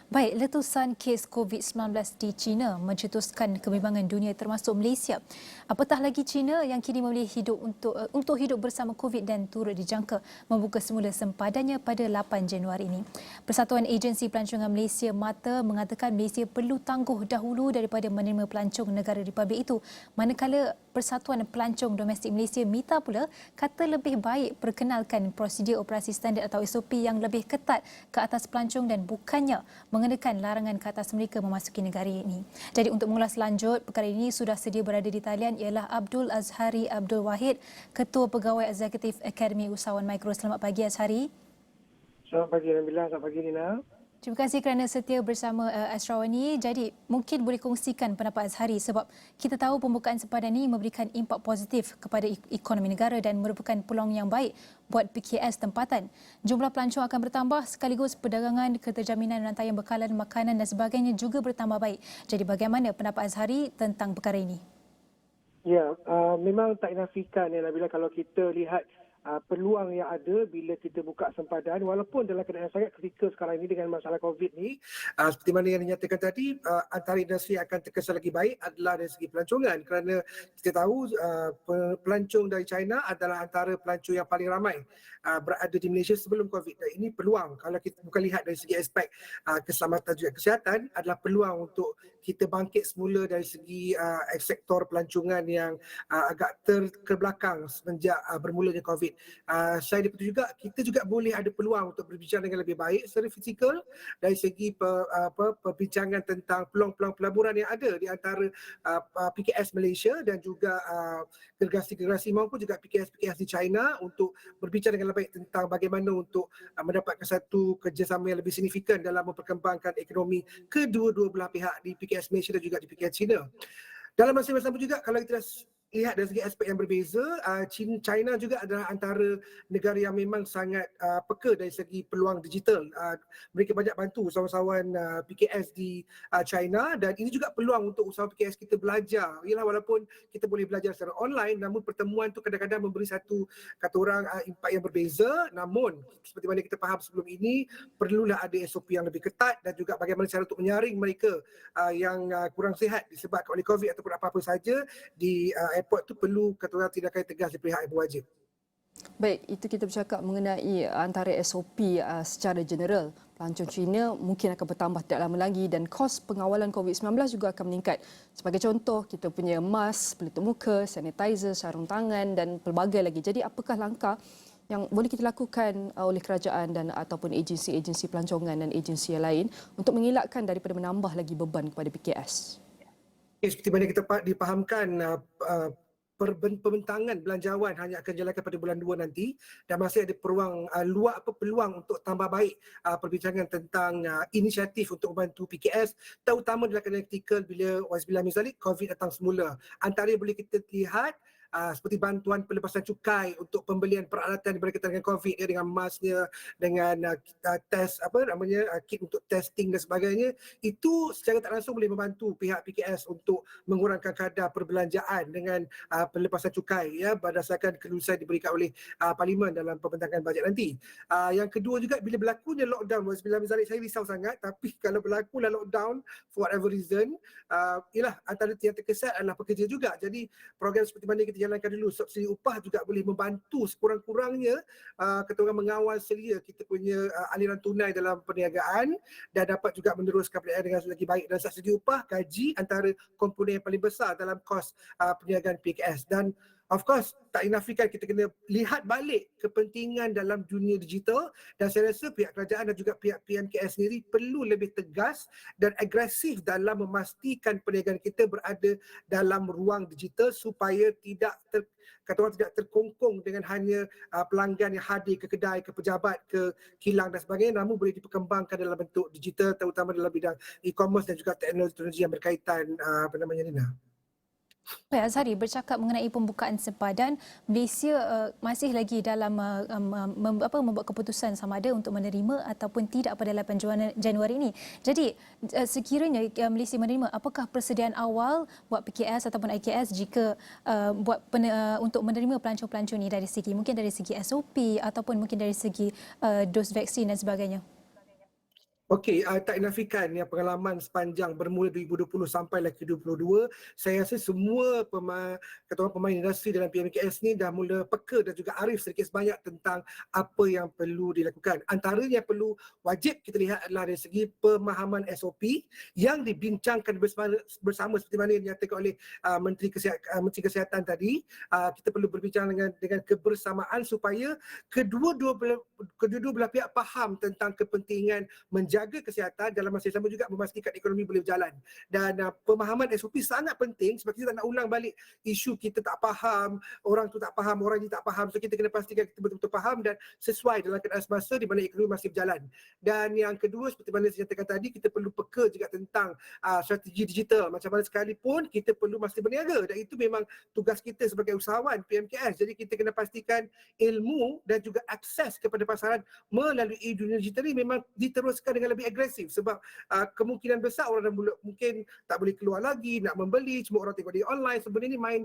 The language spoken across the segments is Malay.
Baik, letusan kes COVID-19 di China mencetuskan kebimbangan dunia termasuk Malaysia. Apatah lagi China yang kini memilih hidup untuk hidup bersama COVID dan turut dijangka membuka semula sempadannya pada 8 Januari ini. Persatuan Agensi Pelancongan Malaysia MATA mengatakan Malaysia perlu tangguh dahulu daripada menerima pelancong negara Republik itu. Manakala Persatuan Pelancong Domestik Malaysia MITA pula kata lebih baik perkenalkan prosedur operasi standard atau SOP yang lebih ketat ke atas pelancong dan bukannya mengenakan larangan ke atas mereka memasuki negara ini. Jadi untuk mengulas lanjut perkara ini sudah sedia berada di talian ialah Abdul Azhari Abdul Wahid, Ketua Pegawai Eksekutif Akademi Usahawan Mikro. Selamat pagi Azhari. Selamat pagi Nabila, selamat pagi Nina. Terima kasih kerana setia bersama Astrawani. Jadi mungkin boleh kongsikan pendapat Azhari sebab kita tahu pembukaan sempadan ini memberikan impak positif kepada ekonomi negara dan merupakan peluang yang baik buat PKS tempatan. Jumlah pelancong akan bertambah sekaligus perdagangan, keterjaminan rantaian bekalan makanan dan sebagainya juga bertambah baik. Jadi bagaimana pendapat Azhari tentang perkara ini? Ya, memang tak inafikan ya Nabila kalau kita lihat peluang yang ada bila kita buka sempadan walaupun dalam keadaan sangat kritikal sekarang ini dengan masalah COVID ni, seperti mana yang dinyatakan tadi, antara industri akan terkesan lagi baik adalah dari segi pelancongan kerana kita tahu pelancong dari China adalah antara pelancong yang paling ramai berada di Malaysia sebelum COVID. Dan ini peluang kalau kita bukan lihat dari segi aspek keselamatan juga kesihatan adalah peluang untuk kita bangkit semula dari segi sektor pelancongan yang agak terbelakang semenjak bermulanya COVID. Saya dapati juga kita juga boleh ada peluang untuk berbincang dengan lebih baik secara fizikal dari segi perbincangan tentang peluang-peluang pelaburan yang ada di antara PKS Malaysia dan juga gergasi-gergasi maupun juga PKS-PKS di China untuk berbincang dengan lebih baik tentang bagaimana untuk mendapatkan satu kerjasama yang lebih signifikan dalam memperkembangkan ekonomi kedua-dua belah pihak di PKS Malaysia dan juga di PKS China. Dalam masa yang sama juga kalau kita lihat dari segi aspek yang berbeza, China juga adalah antara negara yang memang sangat peka dari segi peluang digital. Mereka banyak bantu usahawan PKS di China dan ini juga peluang untuk usahawan PKS kita belajar. Ialah walaupun kita boleh belajar secara online namun pertemuan tu kadang-kadang memberi satu kata orang impak yang berbeza, namun seperti mana kita faham sebelum ini perlulah ada SOP yang lebih ketat dan juga bagaimana cara untuk menyaring mereka yang kurang sihat disebabkan oleh COVID ataupun apa-apa saja di airport tu perlu kata orang tindakan tegas dari pihak yang berwajib. Baik, itu kita bercakap mengenai antara SOP secara general. Pelancong Cina mungkin akan bertambah tidak lama lagi dan kos pengawalan COVID-19 juga akan meningkat. Sebagai contoh, kita punya mask, pelitup muka, sanitizer, sarung tangan dan pelbagai lagi. Jadi apakah langkah yang boleh kita lakukan oleh kerajaan dan ataupun agensi-agensi pelancongan dan agensi yang lain untuk mengelakkan daripada menambah lagi beban kepada PKS? Seperti mana kita dipahamkan pembentangan belanjawan hanya akan dijalankan pada bulan 2 nanti dan masih ada peluang untuk tambah baik perbincangan tentang inisiatif untuk membantu PKS terutama dalam keadaan kritikal bila misalnya COVID datang semula. Antara yang boleh kita lihat seperti bantuan pelepasan cukai untuk pembelian peralatan berkaitan dengan COVID dengan masknya, dengan test kit untuk testing dan sebagainya, itu secara tak langsung boleh membantu pihak PKS untuk mengurangkan kadar perbelanjaan dengan pelepasan cukai ya berdasarkan kelulusan diberikan oleh Parlimen dalam pembentangan bajet nanti. Yang kedua juga bila berlakunya lockdown, misalnya saya risau sangat tapi kalau berlakulah lockdown for whatever reason, ialah antara yang terkesan adalah pekerja juga. Jadi program seperti mana kita jalankan dulu, subsidi upah juga boleh membantu sekurang-kurangnya kata orang mengawal selia kita punya aliran tunai dalam perniagaan dan dapat juga meneruskan perniagaan dengan lagi baik. Dan subsidi upah, gaji antara komponen yang paling besar dalam kos perniagaan PKS. Dan of course, tak inafikan kita kena lihat balik kepentingan dalam dunia digital dan saya rasa pihak kerajaan dan juga pihak PMKS sendiri perlu lebih tegas dan agresif dalam memastikan perniagaan kita berada dalam ruang digital supaya tidak terkongkong dengan hanya pelanggan yang hadir ke kedai, ke pejabat, ke kilang dan sebagainya, namun boleh diperkembangkan dalam bentuk digital terutama dalam bidang e-commerce dan juga teknologi yang berkaitan Nina. Baik Azhari, bercakap mengenai pembukaan sempadan, Malaysia masih lagi dalam membuat keputusan sama ada untuk menerima ataupun tidak pada 8 Januari ini. Jadi sekiranya Malaysia menerima, apakah persediaan awal buat PKS ataupun IKS jika untuk menerima pelancong-pelancong ini dari segi mungkin dari segi SOP ataupun mungkin dari segi dos vaksin dan sebagainya? Okey, tak dinafikan ya pengalaman sepanjang bermula 2020 sampailah ke 2022, saya rasa semua kata orang pemain industri dalam PMKS ni dah mula peka dan juga arif sedikit sebanyak tentang apa yang perlu dilakukan. Antaranya yang perlu wajib kita lihat adalah dari segi pemahaman SOP yang dibincangkan bersama seperti mana yang dinyatakan oleh Menteri Kesihatan tadi. Kita perlu berbincang dengan kebersamaan supaya kedua-dua belah pihak faham tentang kepentingan menjaga kesihatan dalam masa yang sama juga memastikan ekonomi boleh berjalan. Dan pemahaman SOP sangat penting sebab kita tak nak ulang balik isu kita tak faham, orang tu tak faham, orang ni tak faham. So kita kena pastikan kita betul-betul faham dan sesuai dalam keadaan semasa di mana ekonomi masih berjalan. Dan yang kedua seperti mana saya nyatakan tadi, kita perlu peka juga tentang strategi digital. Macam mana sekalipun kita perlu masih berniaga dan itu memang tugas kita sebagai usahawan PMKS. Jadi kita kena pastikan ilmu dan juga akses kepada pasaran melalui dunia digital ini memang diteruskan dengan lebih agresif sebab kemungkinan besar orang mungkin tak boleh keluar lagi nak membeli, semua orang tengok di online. Sebenarnya ini main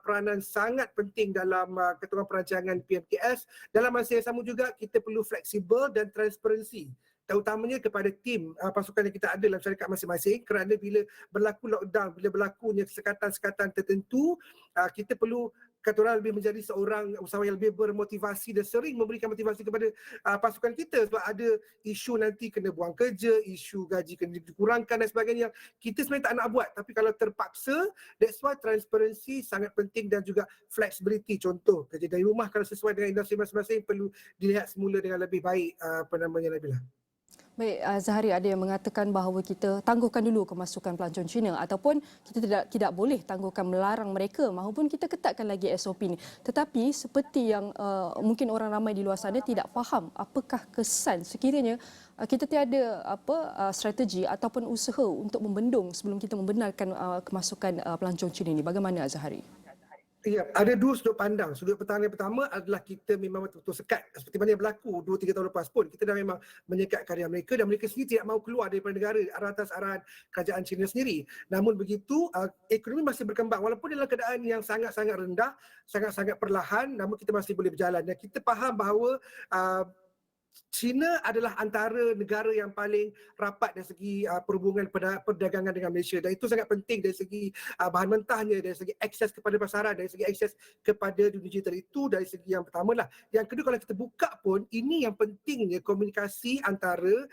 peranan sangat penting dalam ketua perancangan PMKS. Dalam masa yang sama juga kita perlu fleksibel dan transparansi terutamanya kepada tim pasukan yang kita ada dalam syarikat masing-masing, kerana bila berlaku lockdown, bila berlakunya sekatan-sekatan tertentu, kita perlu kata orang lebih menjadi seorang usahawan yang lebih bermotivasi dan sering memberikan motivasi kepada pasukan kita sebab ada isu nanti kena buang kerja, isu gaji kena dikurangkan dan sebagainya. Kita sebenarnya tak nak buat, tapi kalau terpaksa, that's why transparansi sangat penting dan juga flexibility. Contoh, kerja dari rumah kalau sesuai dengan industri masing-masing perlu dilihat semula dengan lebih baik Nabila. Baik, Zahari, ada yang mengatakan bahawa kita tangguhkan dulu kemasukan pelancong Cina ataupun kita tidak boleh tangguhkan melarang mereka mahupun kita ketatkan lagi SOP ni. Tetapi seperti yang mungkin orang ramai di luar sana tidak faham apakah kesan sekiranya kita tiada strategi ataupun usaha untuk membendung sebelum kita membenarkan kemasukan pelancong Cina ini. Bagaimana, Zahari? Ya, ada dua sudut pandang. Sudut pandang yang pertama adalah kita memang betul-betul sekat. Seperti mana yang berlaku 2-3 tahun lepas pun, kita dah memang menyekat karya mereka dan mereka sendiri tidak mahu keluar daripada negara atas arahan kerajaan China sendiri. Namun begitu, ekonomi masih berkembang. Walaupun dalam keadaan yang sangat-sangat rendah, sangat-sangat perlahan, namun kita masih boleh berjalan. Dan kita faham bahawa China adalah antara negara yang paling rapat dari segi perhubungan perdagangan dengan Malaysia dan itu sangat penting dari segi bahan mentahnya, dari segi akses kepada pasaran, dari segi akses kepada dunia digital. Itu dari segi yang pertama lah. Yang kedua, kalau kita buka pun, ini yang pentingnya komunikasi antara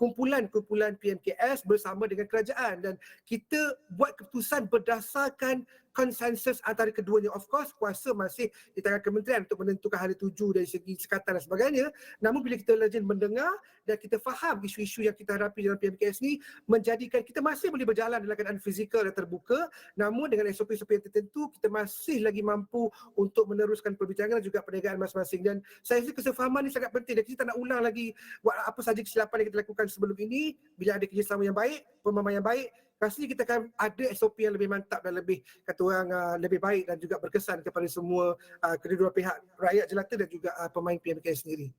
kumpulan-kumpulan PMKS bersama dengan kerajaan dan kita buat keputusan berdasarkan konsensus antara keduanya. Of course, kuasa masih di tangan kementerian untuk menentukan hari tuju dari segi sekatan dan sebagainya. Namun bila kita rajin mendengar dan kita faham isu-isu yang kita hadapi dalam PMKS ni, menjadikan kita masih boleh berjalan dalam keadaan fizikal dan terbuka, namun dengan SOP-SOP yang tertentu, kita masih lagi mampu untuk meneruskan perbincangan dan juga perniagaan masing-masing. Dan saya rasa kesefahaman ni sangat penting dan kita tak nak ulang lagi buat apa saja kesilapan yang kita lakukan sebelum ini. Bila ada kerjasama yang baik, pemahaman yang baik, pastinya kita akan ada SOP yang lebih mantap dan lebih kata orang lebih baik dan juga berkesan kepada semua kedua-dua pihak, rakyat jelata dan juga pemain PMKS sendiri.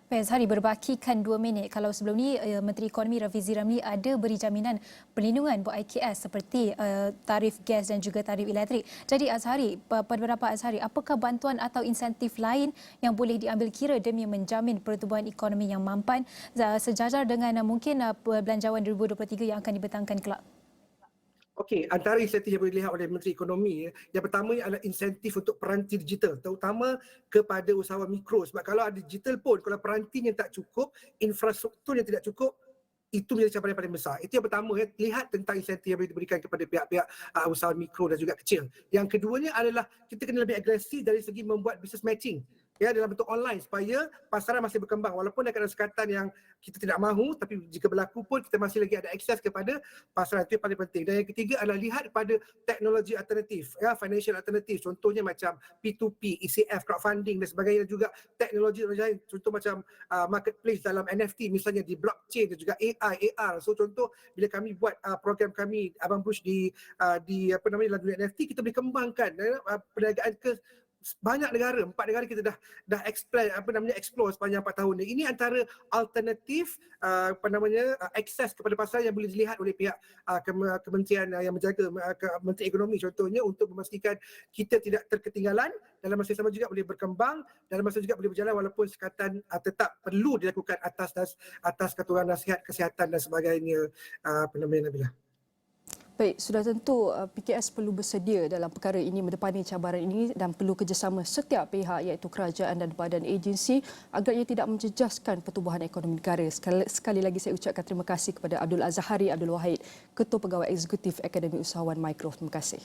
Baik, Azhari, berbakikan 2 minit. Kalau sebelum ni Menteri Ekonomi Rafizi Ramli ada beri jaminan perlindungan buat IKS seperti tarif gas dan juga tarif elektrik. Jadi Azhari, pada pendapat Azhari, apakah bantuan atau insentif lain yang boleh diambil kira demi menjamin pertumbuhan ekonomi yang mampan sejajar dengan mungkin Belanjawan 2023 yang akan dibentangkan kelak? Okey, antara insentif yang boleh dilihat oleh Menteri Ekonomi, yang pertama adalah insentif untuk peranti digital, terutama kepada usahawan mikro. Sebab kalau ada digital pun, kalau perantinya tak cukup, infrastruktur yang tidak cukup, itu menjadi cabaran yang paling besar. Itu yang pertama, lihat tentang insentif yang boleh diberikan kepada pihak-pihak usahawan mikro dan juga kecil. Yang keduanya adalah kita kena lebih agresif dari segi membuat business matching dalam bentuk online supaya pasaran masih berkembang walaupun ada sekatan yang kita tidak mahu, tapi jika berlaku pun kita masih lagi ada akses kepada pasaran. Itu yang paling penting. Dan yang ketiga adalah lihat pada teknologi alternatif, financial alternatif, contohnya macam P2P, ECF, crowdfunding dan sebagainya, juga teknologi lain, contoh macam marketplace dalam NFT misalnya, di blockchain dan juga AI, AR. So contoh bila kami buat program kami Abang Bush di dalam dunia NFT, kita boleh kembangkan perniagaan ke banyak negara, 4 negara kita dah explore sepanjang 4 tahun ni. Ini antara alternatif akses kepada pasar yang boleh dilihat oleh pihak kementerian yang menjaga Menteri Ekonomi contohnya, untuk memastikan kita tidak terketinggalan, dalam masa yang sama juga boleh berkembang, dalam masa juga boleh berjalan walaupun sekatan tetap perlu dilakukan atas katuran nasihat kesihatan dan sebagainya. Nabila. Baik, sudah tentu PKS perlu bersedia dalam perkara ini, mendepani cabaran ini, dan perlu kerjasama setiap pihak iaitu kerajaan dan badan agensi agar ia tidak menjejaskan pertumbuhan ekonomi negara. Sekali lagi saya ucapkan terima kasih kepada Abdul Azhari Abdul Wahid, Ketua Pegawai Eksekutif Akademi Usahawan Mikro. Terima kasih.